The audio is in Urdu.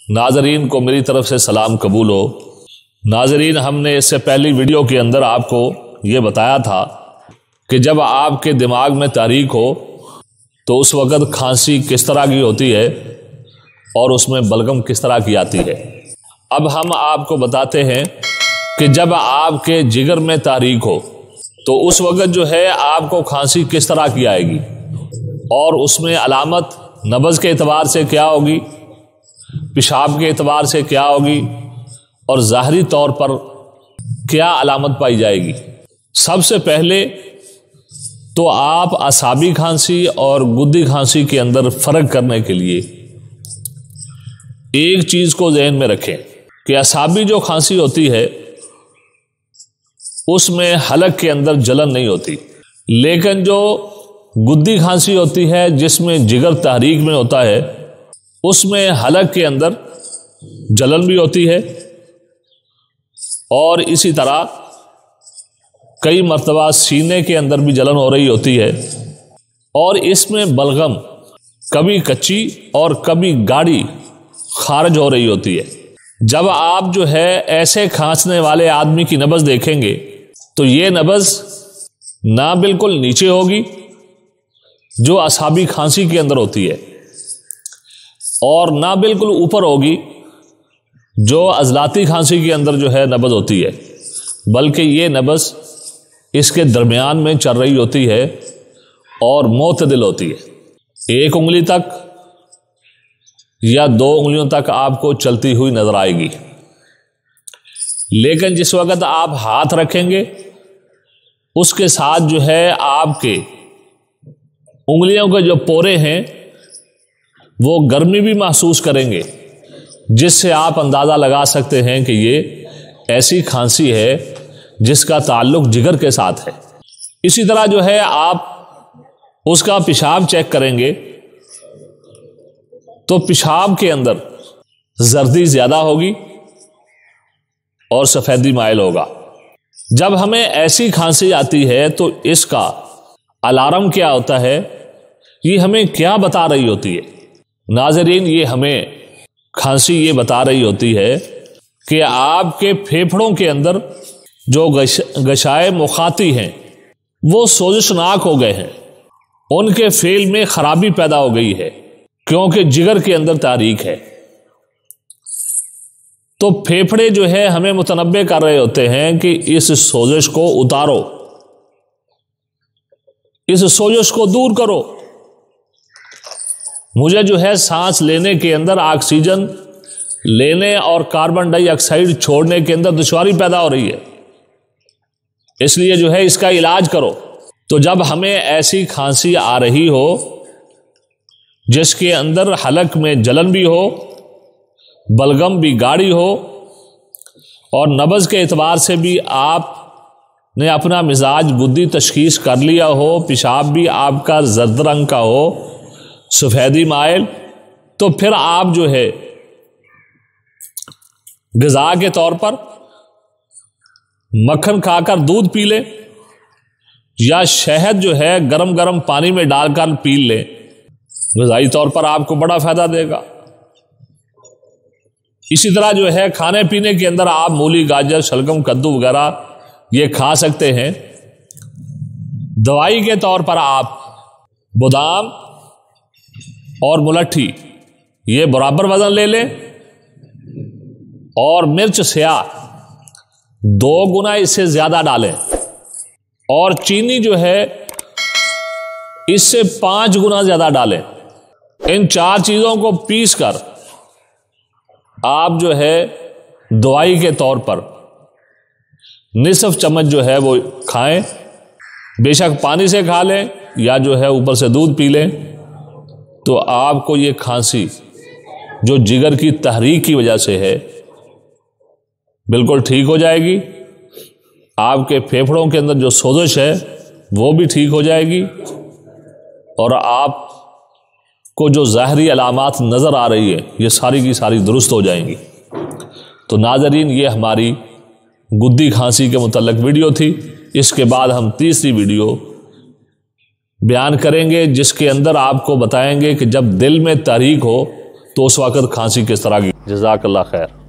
ناظرین کو میری طرف سے سلام قبول ہو۔ ناظرین، ہم نے اس سے پہلی ویڈیو کے اندر آپ کو یہ بتایا تھا کہ جب آپ کے دماغ میں تحریک ہو تو اس وقت کھانسی کس طرح کی ہوتی ہے اور اس میں بلغم کس طرح کی آتی ہے۔ اب ہم آپ کو بتاتے ہیں کہ جب آپ کے جگر میں تحریک ہو تو اس وقت جو ہے آپ کو کھانسی کس طرح کی آئے گی اور اس میں علامت نبض کے اعتبار سے کیا ہوگی، پیشاب کے اعتبار سے کیا ہوگی اور ظاہری طور پر کیا علامت پائی جائے گی۔ سب سے پہلے تو آپ اعصابی کھانسی اور گدی کھانسی کے اندر فرق کرنے کے لیے ایک چیز کو ذہن میں رکھیں کہ اعصابی جو کھانسی ہوتی ہے اس میں حلق کے اندر جلن نہیں ہوتی، لیکن جو گدی کھانسی ہوتی ہے جس میں جگر تحریک میں ہوتا ہے اس میں حلق کے اندر جلن بھی ہوتی ہے اور اسی طرح کئی مرتبہ سینے کے اندر بھی جلن ہو رہی ہوتی ہے اور اس میں بلغم کبھی کچی اور کبھی گاڑی خارج ہو رہی ہوتی ہے۔ جب آپ جو ہے ایسے کھانسنے والے آدمی کی نبض دیکھیں گے تو یہ نبض نہ بالکل نیچے ہوگی جو اعصابی کھانسی کے اندر ہوتی ہے اور نہ بالکل اوپر ہوگی جو عضلاتی کھانسی کے اندر جو ہے نبض ہوتی ہے، بلکہ یہ نبض اس کے درمیان میں چل رہی ہوتی ہے اور معتدل ہوتی ہے۔ ایک انگلی تک یا دو انگلیوں تک آپ کو چلتی ہوئی نظر آئے گی، لیکن جس وقت آپ ہاتھ رکھیں گے اس کے ساتھ جو ہے آپ کے انگلیوں کے جو پورے ہیں وہ گرمی بھی محسوس کریں گے، جس سے آپ اندازہ لگا سکتے ہیں کہ یہ ایسی کھانسی ہے جس کا تعلق جگر کے ساتھ ہے۔ اسی طرح جو ہے آپ اس کا پیشاب چیک کریں گے تو پیشاب کے اندر زردی زیادہ ہوگی اور سفیدی مائل ہوگا۔ جب ہمیں ایسی کھانسی آتی ہے تو اس کا الارم کیا ہوتا ہے، یہ ہمیں کیا بتا رہی ہوتی ہے؟ ناظرین، یہ ہمیں کھانسی یہ بتا رہی ہوتی ہے کہ آپ کے پھیپھڑوں کے اندر جو غشائے مخاطی ہیں وہ سوزشناک ہو گئے ہیں، ان کے فعل میں خرابی پیدا ہو گئی ہے کیونکہ جگر کے اندر تحریک ہے۔ تو پھیپھڑے جو ہے ہمیں متنبہ کر رہے ہوتے ہیں کہ اس سوزش کو اتارو، اس سوزش کو دور کرو، مجھے جو ہے سانس لینے کے اندر آکسیجن لینے اور کاربن ڈائی آکسائڈ چھوڑنے کے اندر دشواری پیدا ہو رہی ہے، اس لیے جو ہے اس کا علاج کرو۔ تو جب ہمیں ایسی کھانسی آ رہی ہو جس کے اندر حلق میں جلن بھی ہو، بلغم بھی گاڑی ہو اور نبض کے اعتبار سے بھی آپ نے اپنا مزاج گدی تشخیص کر لیا ہو، پیشاب بھی آپ کا زرد رنگ کا ہو، سفیدی مائل، تو پھر آپ جو ہے غذا کے طور پر مکھن کھا کر دودھ پی لیں یا شہد جو ہے گرم گرم پانی میں ڈال کر پی لیں، غذائی طور پر آپ کو بڑا فائدہ دے گا۔ اسی طرح جو ہے کھانے پینے کے اندر آپ مولی، گاجر، شلگم، کدو وغیرہ یہ کھا سکتے ہیں۔ دوائی کے طور پر آپ بادام اور ملٹھی یہ برابر وزن لے لیں اور مرچ سیاہ 2 گنا اس سے زیادہ ڈالیں اور چینی جو ہے اس سے 5 گنا زیادہ ڈالیں۔ ان 4 چیزوں کو پیس کر آپ جو ہے دوائی کے طور پر نصف چمچ جو ہے وہ کھائیں، بے شک پانی سے کھا لیں یا جو ہے اوپر سے دودھ پی لیں، تو آپ کو یہ کھانسی جو جگر کی تحریک کی وجہ سے ہے بالکل ٹھیک ہو جائے گی۔ آپ کے پھیپھڑوں کے اندر جو سوزش ہے وہ بھی ٹھیک ہو جائے گی اور آپ کو جو ظاہری علامات نظر آ رہی ہے یہ ساری کی ساری درست ہو جائیں گی۔ تو ناظرین، یہ ہماری گدی کھانسی کے متعلق ویڈیو تھی۔ اس کے بعد ہم تیسری ویڈیو بیان کریں گے جس کے اندر آپ کو بتائیں گے کہ جب دل میں تحریک ہو تو اس وقت کھانسی کس طرح کی؟ جزاک اللہ خیر۔